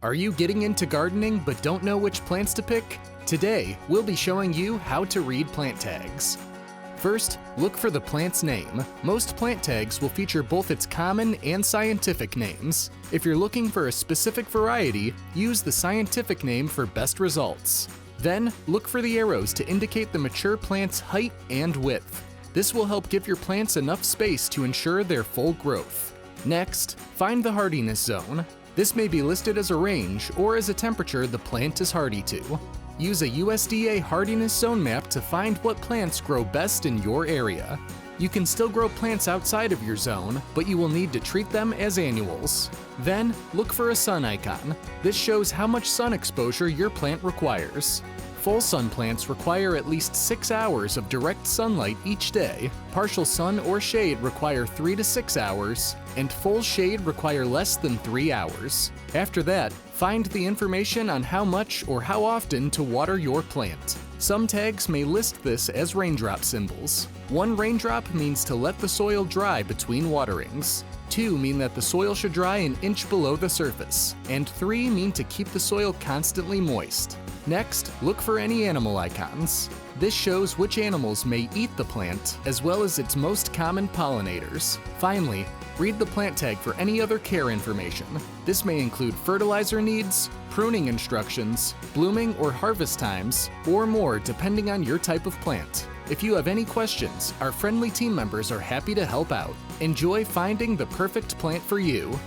Are you getting into gardening but don't know which plants to pick? Today, we'll be showing you how to read plant tags. First, look for the plant's name. Most plant tags will feature both its common and scientific names. If you're looking for a specific variety, use the scientific name for best results. Then, look for the arrows to indicate the mature plant's height and width. This will help give your plants enough space to ensure their full growth. Next, find the hardiness zone. This may be listed as a range or as a temperature the plant is hardy to. Use a USDA hardiness zone map to find what plants grow best in your area. You can still grow plants outside of your zone, but you will need to treat them as annuals. Then, look for a sun icon. This shows how much sun exposure your plant requires. Full sun plants require at least 6 hours of direct sunlight each day. Partial sun or shade require 3 to 6 hours, and full shade require less than 3 hours. After that, find the information on how much or how often to water your plant. Some tags may list this as raindrop symbols. 1 raindrop means to let the soil dry between waterings. 2 mean that the soil should dry an inch below the surface, and 3 mean to keep the soil constantly moist. Next, look for any animal icons. This shows which animals may eat the plant, as well as its most common pollinators. Finally, read the plant tag for any other care information. This may include fertilizer needs, pruning instructions, blooming or harvest times, or more depending on your type of plant. If you have any questions, our friendly team members are happy to help out. Enjoy finding the perfect plant for you.